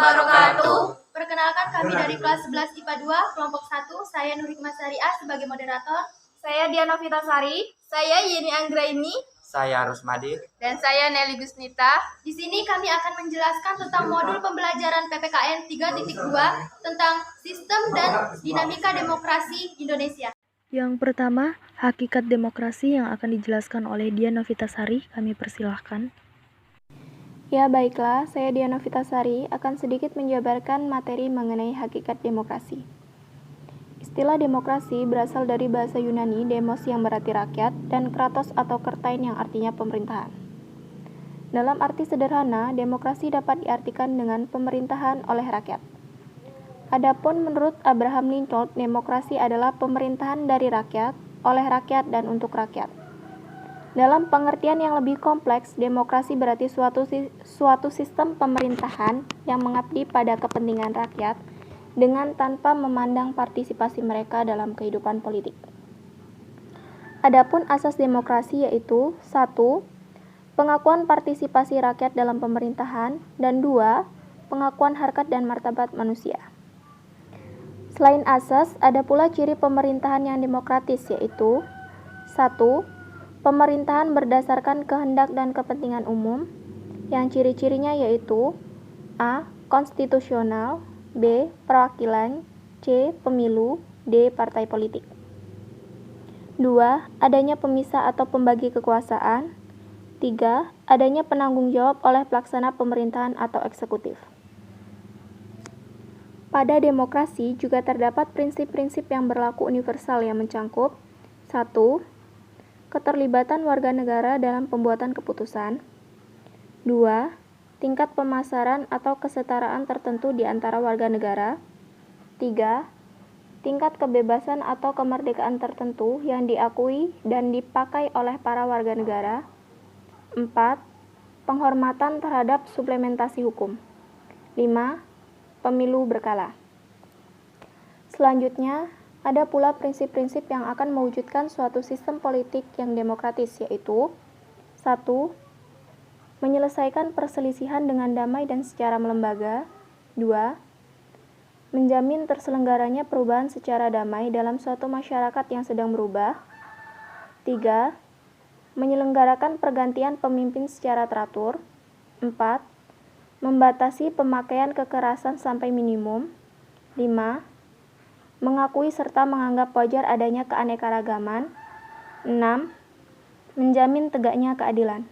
wabarakatuh. Perkenalkan kami dari kelas 11 IPA 2, kelompok 1. Saya Nur Hikmah Syariah sebagai moderator. Saya Diana Vitasari. Saya Yeni Anggraini. Saya Rusmadi. Dan saya Nelly Gusnita. Di sini kami akan menjelaskan tentang modul pembelajaran PPKN 3.2 tentang sistem dan dinamika demokrasi Indonesia. Yang pertama, hakikat demokrasi yang akan dijelaskan oleh Diana Vitasari. Kami persilahkan. Ya baiklah, saya Diana Vitasari akan sedikit menjabarkan materi mengenai hakikat demokrasi. Istilah demokrasi berasal dari bahasa Yunani demos yang berarti rakyat dan kratos atau kertain yang artinya pemerintahan. Dalam arti sederhana, demokrasi dapat diartikan dengan pemerintahan oleh rakyat. Adapun menurut Abraham Lincoln, demokrasi adalah pemerintahan dari rakyat, oleh rakyat dan untuk rakyat. Dalam pengertian yang lebih kompleks, demokrasi berarti suatu sistem pemerintahan yang mengabdi pada kepentingan rakyat dengan tanpa memandang partisipasi mereka dalam kehidupan politik. Adapun asas demokrasi yaitu 1. Pengakuan partisipasi rakyat dalam pemerintahan dan 2. Pengakuan harkat dan martabat manusia. Selain asas, ada pula ciri pemerintahan yang demokratis yaitu 1. Pemerintahan berdasarkan kehendak dan kepentingan umum, yang ciri-cirinya yaitu A. Konstitusional, B. Perwakilan, C. Pemilu, D. Partai politik. 2. Adanya pemisah atau pembagi kekuasaan. 3. Adanya penanggung jawab oleh pelaksana pemerintahan atau eksekutif. Pada demokrasi juga terdapat prinsip-prinsip yang berlaku universal yang mencangkup 1. Keterlibatan warga negara dalam pembuatan keputusan. 2. Tingkat pemasaran atau kesetaraan tertentu di antara warga negara. 3. Tingkat kebebasan atau kemerdekaan tertentu yang diakui dan dipakai oleh para warga negara. 4. Penghormatan terhadap suplementasi hukum. 5. Pemilu berkala. Selanjutnya, ada pula prinsip-prinsip yang akan mewujudkan suatu sistem politik yang demokratis, yaitu 1. Menyelesaikan perselisihan dengan damai dan secara melembaga. 2. Menjamin terselenggaranya perubahan secara damai dalam suatu masyarakat yang sedang berubah. 3. Menyelenggarakan pergantian pemimpin secara teratur. 4. Membatasi pemakaian kekerasan sampai minimum. 5. Mengakui serta menganggap wajar adanya keanekaragaman. 6. Menjamin tegaknya keadilan.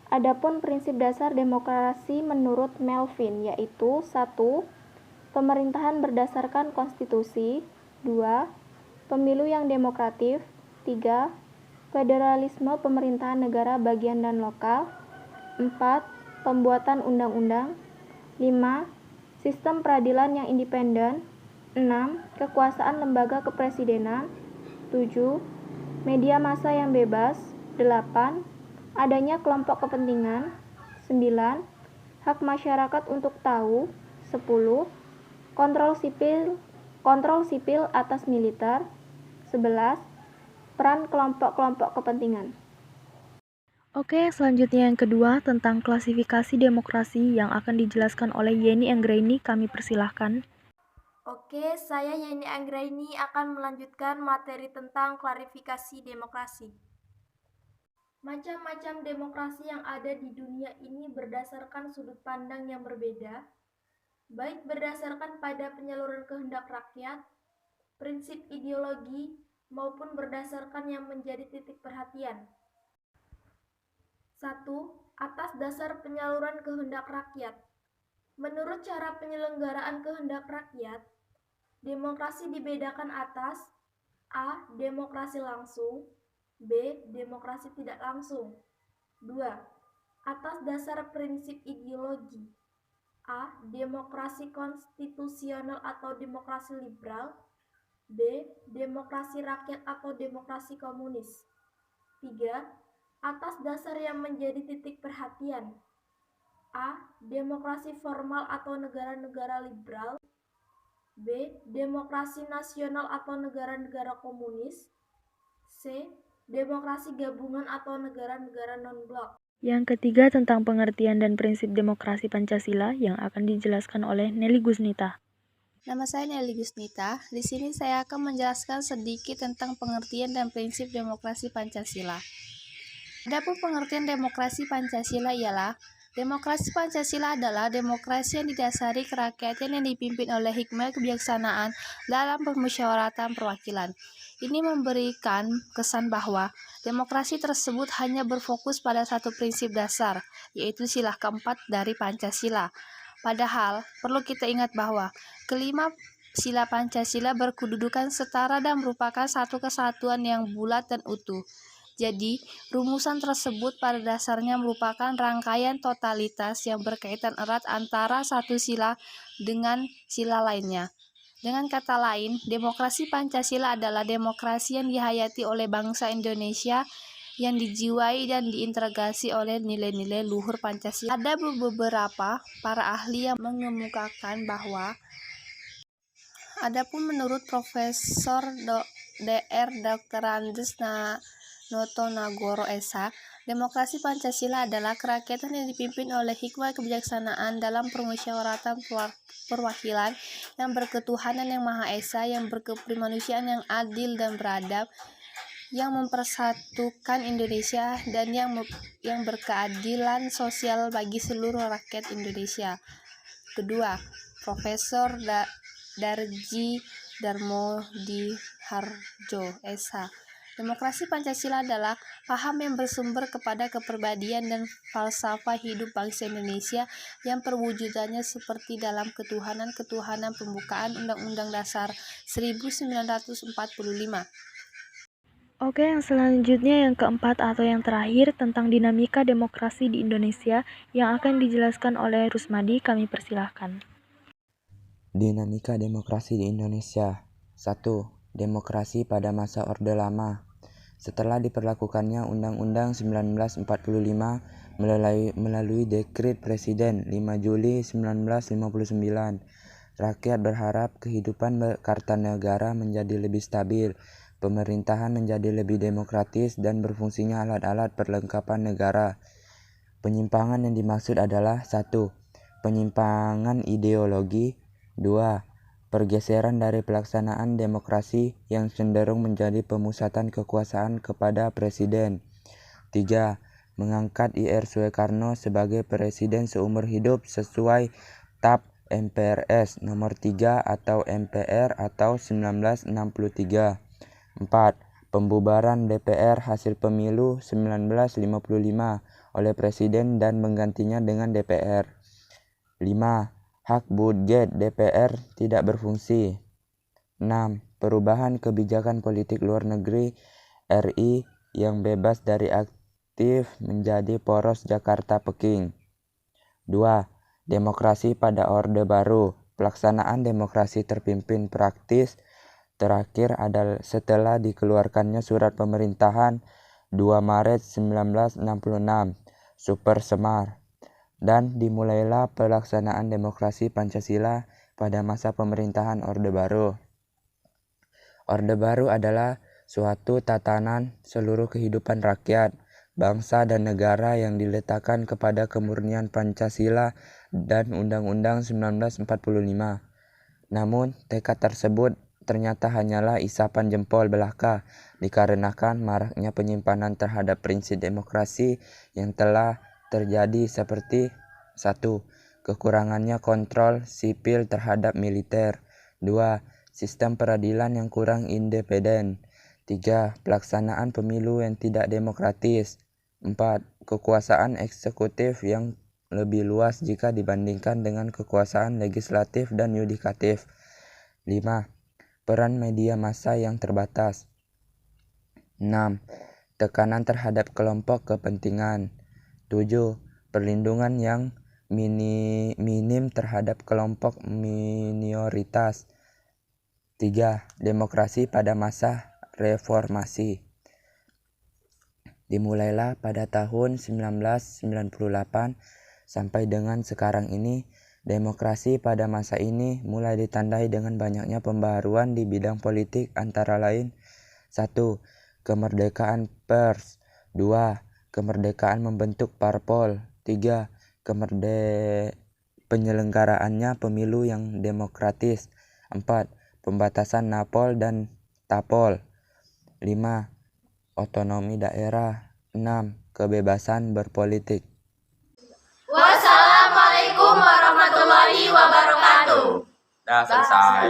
Adapun prinsip dasar demokrasi menurut Melvin yaitu 1. Pemerintahan berdasarkan konstitusi. 2. Pemilu yang demokratif. 3. Federalisme pemerintahan negara bagian dan lokal. 4. Pembuatan undang-undang. 5. Sistem peradilan yang independen. 6. Kekuasaan lembaga kepresidenan. 7. Media massa yang bebas. 8. Adanya kelompok kepentingan. 9. Hak masyarakat untuk tahu. 10. Kontrol sipil atas militer. 11. Peran kelompok-kelompok kepentingan. Oke, selanjutnya yang kedua tentang klasifikasi demokrasi yang akan dijelaskan oleh Yeni Anggraini. Kami persilahkan. Oke, saya Yeni Anggraini akan melanjutkan materi tentang klarifikasi demokrasi. Macam-macam demokrasi yang ada di dunia ini berdasarkan sudut pandang yang berbeda, baik berdasarkan pada penyaluran kehendak rakyat, prinsip ideologi, maupun berdasarkan yang menjadi titik perhatian. 1. Atas dasar penyaluran kehendak rakyat. Menurut cara penyelenggaraan kehendak rakyat, demokrasi dibedakan atas A. Demokrasi langsung, B. Demokrasi tidak langsung. 2. Atas dasar prinsip ideologi. A. Demokrasi konstitusional atau demokrasi liberal. B. Demokrasi rakyat atau demokrasi komunis. 3. Atas dasar yang menjadi titik perhatian. A. Demokrasi formal atau negara-negara liberal. B. Demokrasi nasional atau negara-negara komunis. C. Demokrasi gabungan atau negara-negara non-blok. Yang ketiga tentang pengertian dan prinsip demokrasi Pancasila yang akan dijelaskan oleh Nelly Gusnita. Nama saya Nelly Gusnita. Di sini saya akan menjelaskan sedikit tentang pengertian dan prinsip demokrasi Pancasila. Adapun pengertian demokrasi Pancasila ialah demokrasi Pancasila adalah demokrasi yang didasari kerakyatan yang dipimpin oleh hikmat kebijaksanaan dalam permusyawaratan perwakilan. Ini memberikan kesan bahwa demokrasi tersebut hanya berfokus pada satu prinsip dasar, yaitu sila keempat dari Pancasila. Padahal, perlu kita ingat bahwa kelima sila Pancasila berkedudukan setara dan merupakan satu kesatuan yang bulat dan utuh. Jadi, rumusan tersebut pada dasarnya merupakan rangkaian totalitas yang berkaitan erat antara satu sila dengan sila lainnya. Dengan kata lain, demokrasi Pancasila adalah demokrasi yang dihayati oleh bangsa Indonesia yang dijiwai dan diintegrasi oleh nilai-nilai luhur Pancasila. Ada beberapa para ahli yang mengemukakan bahwa adapun menurut Profesor Dr. Andes Notonegoro S.H., demokrasi Pancasila adalah kerakyatan yang dipimpin oleh hikmat kebijaksanaan dalam permusyawaratan perwakilan yang berketuhanan yang Maha Esa, yang berkeprimanusiaan yang adil dan beradab, yang mempersatukan Indonesia, dan yang berkeadilan sosial bagi seluruh rakyat Indonesia. Kedua, Profesor Darji Darmodiharjo S.H. Demokrasi Pancasila adalah paham yang bersumber kepada kepribadian dan falsafah hidup bangsa Indonesia yang perwujudannya seperti dalam ketuhanan pembukaan Undang-Undang Dasar 1945. Oke, yang selanjutnya yang keempat atau yang terakhir tentang dinamika demokrasi di Indonesia yang akan dijelaskan oleh Rusmadi, kami persilahkan. Dinamika demokrasi di Indonesia. 1. Demokrasi pada masa Orde Lama. Setelah diperlakukannya Undang-Undang 1945 melalui Dekret Presiden 5 Juli 1959, rakyat berharap kehidupan berkartanegara menjadi lebih stabil, pemerintahan menjadi lebih demokratis, dan berfungsinya alat-alat perlengkapan negara. Penyimpangan yang dimaksud adalah 1. Penyimpangan ideologi. 2. Pergeseran dari pelaksanaan demokrasi yang cenderung menjadi pemusatan kekuasaan kepada Presiden. 3. Mengangkat Ir Soekarno sebagai Presiden seumur hidup sesuai TAP MPRS nomor 3 atau MPR atau 1963. 4. Pembubaran DPR hasil pemilu 1955 oleh Presiden dan menggantinya dengan DPR. 5. Hak budget DPR tidak berfungsi. 6. Perubahan kebijakan politik luar negeri RI yang bebas dari aktif menjadi poros Jakarta-Peking. 2. Demokrasi pada Orde Baru. Pelaksanaan demokrasi terpimpin praktis terakhir adalah setelah dikeluarkannya Surat Pemerintahan 2 Maret 1966 Super Semar, dan dimulailah pelaksanaan demokrasi Pancasila pada masa pemerintahan Orde Baru. Orde Baru adalah suatu tatanan seluruh kehidupan rakyat, bangsa dan negara yang diletakkan kepada kemurnian Pancasila dan Undang-Undang 1945. Namun, tekad tersebut ternyata hanyalah isapan jempol belaka dikarenakan maraknya penyimpanan terhadap prinsip demokrasi yang telah terjadi seperti 1. Kekurangannya kontrol sipil terhadap militer. 2. Sistem peradilan yang kurang independen. 3. Pelaksanaan pemilu yang tidak demokratis. 4. Kekuasaan eksekutif yang lebih luas jika dibandingkan dengan kekuasaan legislatif dan yudikatif. 5. Peran media massa yang terbatas. 6. Tekanan terhadap kelompok kepentingan. 7. Perlindungan yang minim terhadap kelompok minoritas. 3. Demokrasi pada masa reformasi. Dimulailah pada tahun 1998 sampai dengan sekarang ini, demokrasi pada masa ini mulai ditandai dengan banyaknya pembaharuan di bidang politik antara lain 1. Kemerdekaan pers. 2. kemerdekaan membentuk parpol. 3. Penyelenggaraannya pemilu yang demokratis. 4. Pembatasan napol dan tapol. 5. Otonomi daerah. 6. Kebebasan berpolitik. Wassalamualaikum warahmatullahi wabarakatuh. Dah selesai.